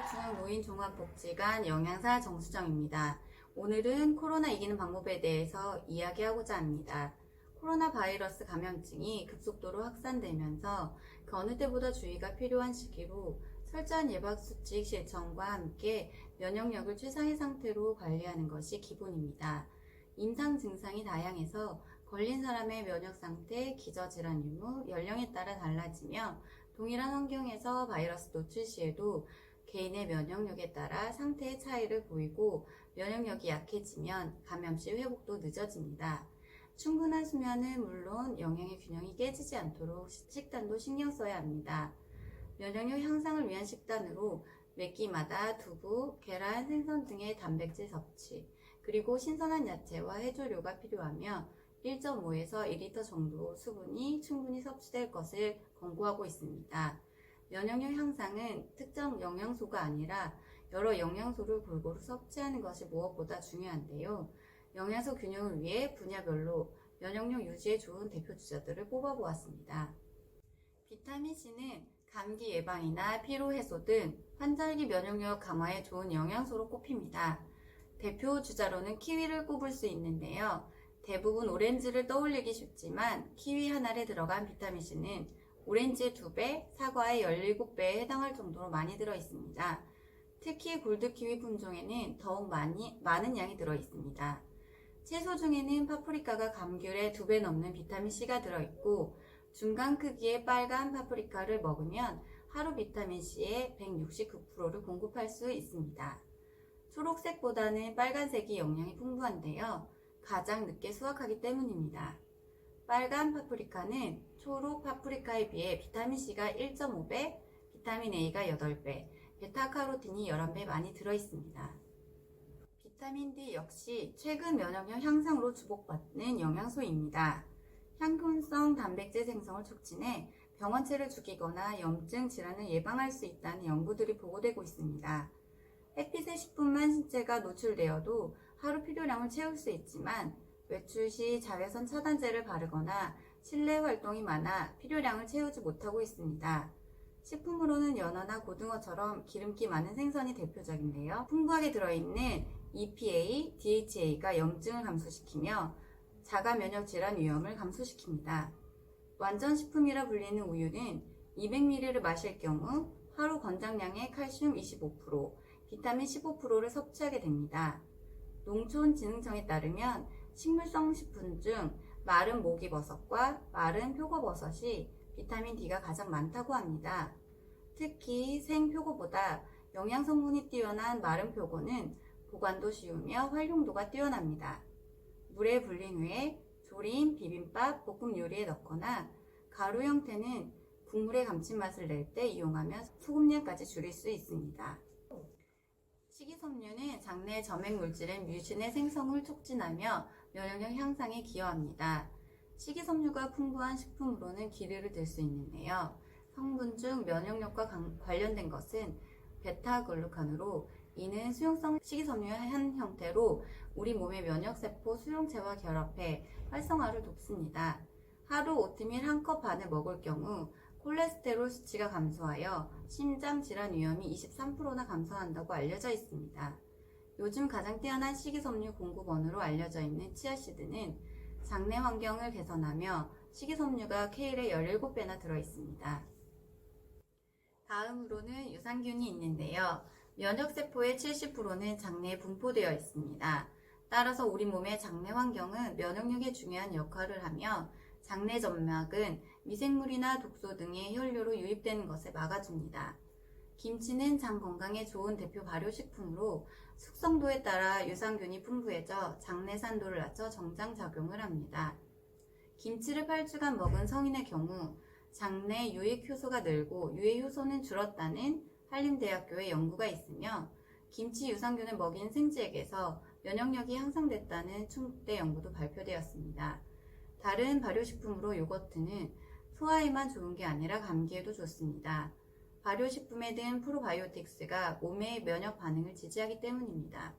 중앙노인종합복지관 영양사 정수정입니다. 오늘은 코로나 이기는 방법에 대해서 이야기하고자 합니다. 코로나 바이러스 감염증이 급속도로 확산되면서 그 어느 때보다 주의가 필요한 시기로 철저한 예방수칙 실천과 함께 면역력을 최상의 상태로 관리하는 것이 기본입니다. 임상 증상이 다양해서 걸린 사람의 면역 상태, 기저질환 유무, 연령에 따라 달라지며 동일한 환경에서 바이러스 노출 시에도 개인의 면역력에 따라 상태의 차이를 보이고 면역력이 약해지면 감염 시 회복도 늦어집니다. 충분한 수면은 물론 영양의 균형이 깨지지 않도록 식단도 신경 써야 합니다. 면역력 향상을 위한 식단으로 매 끼마다 두부, 계란, 생선 등의 단백질 섭취, 그리고 신선한 야채와 해조류가 필요하며 1.5에서 2리터 정도 수분이 충분히 섭취될 것을 권고하고 있습니다. 면역력 향상은 특정 영양소가 아니라 여러 영양소를 골고루 섭취하는 것이 무엇보다 중요한데요. 영양소 균형을 위해 분야별로 면역력 유지에 좋은 대표 주자들을 뽑아보았습니다. 비타민C는 감기 예방이나 피로 해소 등 환절기 면역력 강화에 좋은 영양소로 꼽힙니다. 대표 주자로는 키위를 꼽을 수 있는데요. 대부분 오렌지를 떠올리기 쉽지만 키위 하나에 들어간 비타민C는 오렌지의 2배, 사과의 17배에 해당할 정도로 많이 들어있습니다. 특히 골드키위 품종에는 더욱 많은 양이 들어있습니다. 채소 중에는 파프리카가 감귤의 2배 넘는 비타민C가 들어있고 중간 크기의 빨간 파프리카를 먹으면 하루 비타민C의 169%를 공급할 수 있습니다. 초록색보다는 빨간색이 영양이 풍부한데요. 가장 늦게 수확하기 때문입니다. 빨간 파프리카는 초록 파프리카에 비해 비타민C가 1.5배, 비타민 A가 8배, 베타카로틴이 11배 많이 들어있습니다. 비타민 D 역시 최근 면역력 향상으로 주목받는 영양소입니다. 향균성 단백질 생성을 촉진해 병원체를 죽이거나 염증 질환을 예방할 수 있다는 연구들이 보고되고 있습니다. 햇빛에 10분만 신체가 노출되어도 하루 필요량을 채울 수 있지만 외출 시 자외선 차단제를 바르거나 실내 활동이 많아 필요량을 채우지 못하고 있습니다. 식품으로는 연어나 고등어처럼 기름기 많은 생선이 대표적인데요. 풍부하게 들어있는 EPA, DHA가 염증을 감소시키며 자가 면역 질환 위험을 감소시킵니다. 완전식품이라 불리는 우유는 200ml를 마실 경우 하루 권장량의 칼슘 25%, 비타민 15%를 섭취하게 됩니다. 농촌진흥청에 따르면 식물성 식품 중 마른 목이버섯과 마른 표고버섯이 비타민 D가 가장 많다고 합니다. 특히 생표고보다 영양 성분이 뛰어난 마른 표고는 보관도 쉬우며 활용도가 뛰어납니다. 물에 불린 후에 조림, 비빔밥, 볶음 요리에 넣거나 가루 형태는 국물의 감칠맛을 낼 때 이용하면 소금량까지 줄일 수 있습니다. 식이섬유는 장내 점액 물질인 뮤신의 생성을 촉진하며 면역력 향상에 기여합니다. 식이섬유가 풍부한 식품으로는 기르를 들 수 있는데요. 성분 중 면역력과 관련된 것은 베타글루칸으로 이는 수용성 식이섬유의 한 형태로 우리 몸의 면역세포 수용체와 결합해 활성화를 돕습니다. 하루 오트밀 1컵 반을 먹을 경우 콜레스테롤 수치가 감소하여 심장 질환 위험이 23%나 감소한다고 알려져 있습니다. 요즘 가장 뛰어난 식이섬유 공급원으로 알려져 있는 치아씨드는 장내 환경을 개선하며 식이섬유가 케일의 17배나 들어있습니다. 다음으로는 유산균이 있는데요. 면역세포의 70%는 장내에 분포되어 있습니다. 따라서 우리 몸의 장내 환경은 면역력에 중요한 역할을 하며 장내 점막은 미생물이나 독소 등의 혈류로 유입되는 것을 막아줍니다. 김치는 장 건강에 좋은 대표 발효식품으로 숙성도에 따라 유산균이 풍부해져 장내 산도를 낮춰 정장작용을 합니다. 김치를 8주간 먹은 성인의 경우 장내 유익효소가 늘고 유해효소는 줄었다는 한림대학교의 연구가 있으며 김치 유산균을 먹인 생쥐에게서 면역력이 향상됐다는 충북대 연구도 발표되었습니다. 다른 발효식품으로 요거트는 소화에만 좋은 게 아니라 감기에도 좋습니다. 발효식품에 든 프로바이오틱스가 몸의 면역 반응을 지지하기 때문입니다.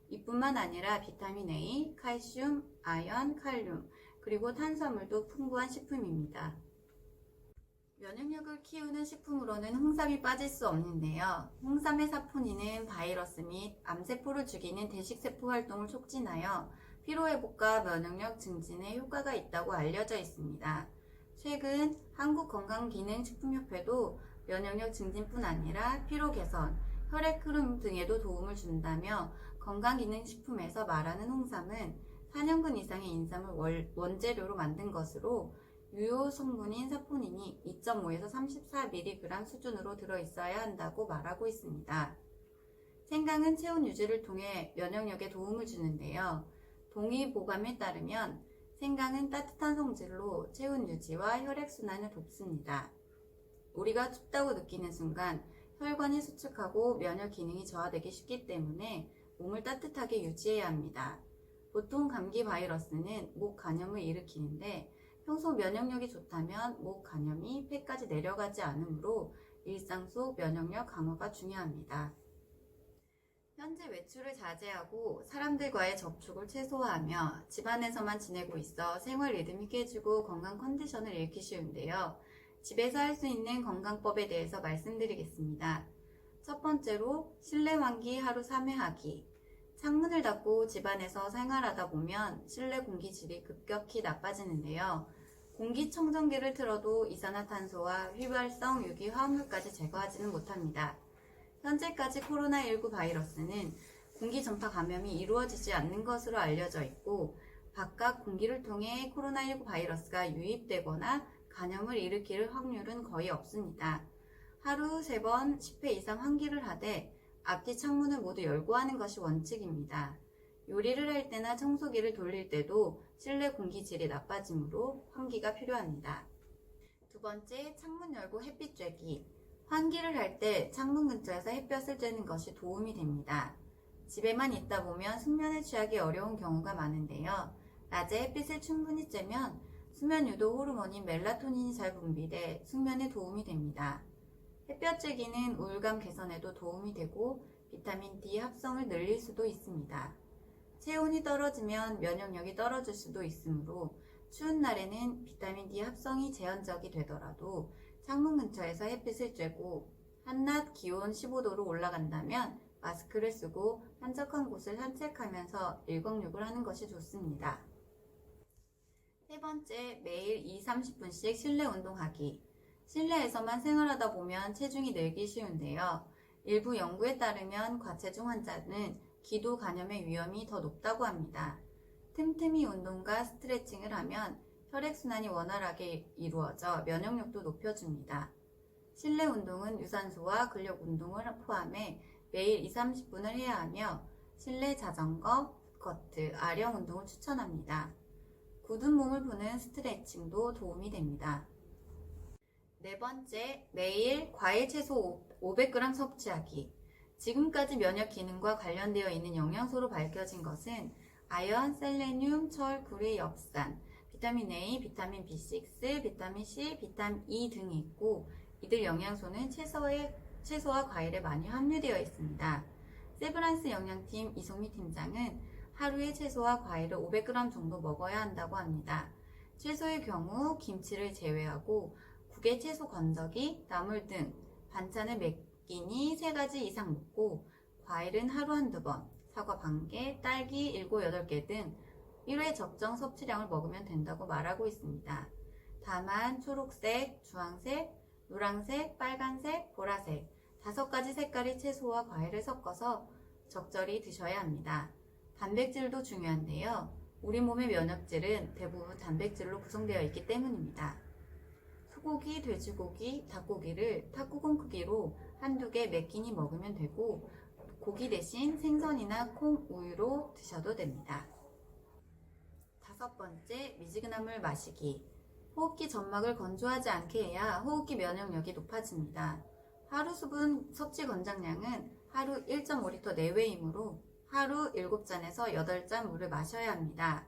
이뿐만 아니라 비타민 A, 칼슘, 아연, 칼륨, 그리고 탄수화물도 풍부한 식품입니다. 면역력을 키우는 식품으로는 홍삼이 빠질 수 없는데요. 홍삼의 사포닌은 바이러스 및 암세포를 죽이는 대식세포 활동을 촉진하여 피로회복과 면역력 증진에 효과가 있다고 알려져 있습니다. 최근 한국건강기능식품협회도 면역력 증진뿐 아니라 피로 개선, 혈액 흐름 등에도 도움을 준다며 건강기능식품에서 말하는 홍삼은 4년근 이상의 인삼을 원재료로 만든 것으로 유효 성분인 사포닌이 2.5에서 34mg 수준으로 들어있어야 한다고 말하고 있습니다. 생강은 체온 유지를 통해 면역력에 도움을 주는데요. 동의보감에 따르면 생강은 따뜻한 성질로 체온 유지와 혈액순환을 돕습니다. 우리가 춥다고 느끼는 순간 혈관이 수축하고 면역 기능이 저하되기 쉽기 때문에 몸을 따뜻하게 유지해야 합니다. 보통 감기 바이러스는 목 간염을 일으키는데 평소 면역력이 좋다면 목 간염이 폐까지 내려가지 않으므로 일상 속 면역력 강화가 중요합니다. 현재 외출을 자제하고 사람들과의 접촉을 최소화하며 집안에서만 지내고 있어 생활 리듬이 깨지고 건강 컨디션을 잃기 쉬운데요. 집에서 할 수 있는 건강법에 대해서 말씀드리겠습니다. 첫 번째로 실내 환기 하루 3회 하기. 창문을 닫고 집안에서 생활하다 보면 실내 공기질이 급격히 나빠지는데요. 공기청정기를 틀어도 이산화탄소와 휘발성 유기 화합물까지 제거하지는 못합니다. 현재까지 코로나19 바이러스는 공기 전파 감염이 이루어지지 않는 것으로 알려져 있고 바깥 공기를 통해 코로나19 바이러스가 유입되거나 감염을 일으킬 확률은 거의 없습니다. 하루 3번 10회 이상 환기를 하되 앞뒤 창문을 모두 열고 하는 것이 원칙입니다. 요리를 할 때나 청소기를 돌릴 때도 실내 공기질이 나빠지므로 환기가 필요합니다. 두 번째, 창문 열고 햇빛 쬐기. 환기를 할 때 창문 근처에서 햇볕을 쬐는 것이 도움이 됩니다. 집에만 있다 보면 숙면에 취하기 어려운 경우가 많은데요. 낮에 햇빛을 충분히 쬐면 수면 유도 호르몬인 멜라토닌이 잘 분비돼 숙면에 도움이 됩니다. 햇볕 쬐기는 우울감 개선에도 도움이 되고 비타민 D 합성을 늘릴 수도 있습니다. 체온이 떨어지면 면역력이 떨어질 수도 있으므로 추운 날에는 비타민 D 합성이 제한적이 되더라도 창문 근처에서 햇빛을 쬐고 한낮 기온 15도로 올라간다면 마스크를 쓰고 한적한 곳을 산책하면서 일광욕을 하는 것이 좋습니다. 세 번째, 매일 20-30분씩 실내 운동하기. 실내에서만 생활하다 보면 체중이 늘기 쉬운데요. 일부 연구에 따르면 과체중 환자는 기도 감염의 위험이 더 높다고 합니다. 틈틈이 운동과 스트레칭을 하면 혈액순환이 원활하게 이루어져 면역력도 높여줍니다. 실내 운동은 유산소와 근력 운동을 포함해 매일 20-30분을 해야 하며 실내 자전거, 스쿼트, 아령 운동을 추천합니다. 굳은 몸을 푸는 스트레칭도 도움이 됩니다. 네 번째, 매일 과일 채소 500g 섭취하기. 지금까지 면역 기능과 관련되어 있는 영양소로 밝혀진 것은 아연, 셀레늄, 철, 구리, 엽산, 비타민 A, 비타민 B6, 비타민 C, 비타민 E 등이 있고 이들 영양소는 채소와 과일에 많이 함유되어 있습니다. 세브란스 영양팀 이송미 팀장은 하루에 채소와 과일을 500g 정도 먹어야 한다고 합니다. 채소의 경우 김치를 제외하고 국에 채소 건더기, 나물 등 반찬을 몇 끼니 3가지 이상 먹고 과일은 하루 한두 번, 사과 반개, 딸기 7, 8개 등 1회 적정 섭취량을 먹으면 된다고 말하고 있습니다. 다만 초록색, 주황색, 노란색, 빨간색, 보라색 5가지 색깔의 채소와 과일을 섞어서 적절히 드셔야 합니다. 단백질도 중요한데요. 우리 몸의 면역질은 대부분 단백질로 구성되어 있기 때문입니다. 소고기, 돼지고기, 닭고기를 탁구공 크기로 한두 개 몇 끼니 먹으면 되고 고기 대신 생선이나 콩, 우유로 드셔도 됩니다. 5번째, 미지근한 물 마시기. 호흡기 점막을 건조하지 않게 해야 호흡기 면역력이 높아집니다. 하루 수분 섭취 권장량은 하루 1.5리터 내외이므로 하루 7잔에서 8잔 물을 마셔야 합니다.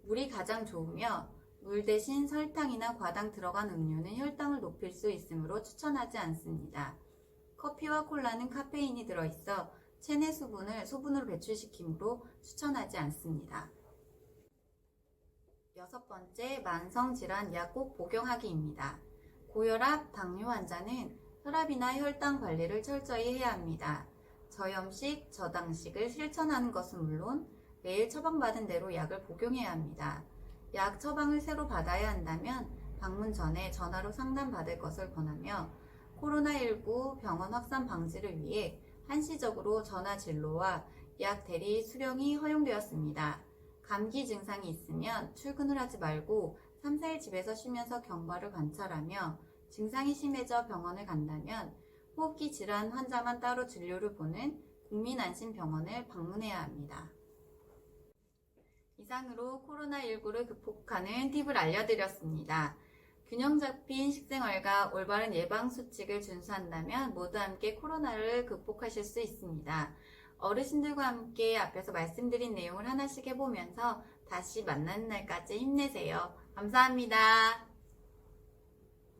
물이 가장 좋으며 물 대신 설탕이나 과당 들어간 음료는 혈당을 높일 수 있으므로 추천하지 않습니다. 커피와 콜라는 카페인이 들어있어 체내 수분을 소분으로 배출시키므로 추천하지 않습니다. 6번째, 만성질환 약 꼭 복용하기입니다. 고혈압, 당뇨 환자는 혈압이나 혈당 관리를 철저히 해야 합니다. 저염식, 저당식을 실천하는 것은 물론 매일 처방받은 대로 약을 복용해야 합니다. 약 처방을 새로 받아야 한다면 방문 전에 전화로 상담받을 것을 권하며 코로나19 병원 확산 방지를 위해 한시적으로 전화 진료와 약 대리 수령이 허용되었습니다. 감기 증상이 있으면 출근을 하지 말고 3, 4일 집에서 쉬면서 경과를 관찰하며 증상이 심해져 병원을 간다면 호흡기 질환 환자만 따로 진료를 보는 국민안심병원을 방문해야 합니다. 이상으로 코로나19를 극복하는 팁을 알려드렸습니다. 균형 잡힌 식생활과 올바른 예방수칙을 준수한다면 모두 함께 코로나를 극복하실 수 있습니다. 어르신들과 함께 앞에서 말씀드린 내용을 하나씩 해보면서 다시 만나는 날까지 힘내세요. 감사합니다.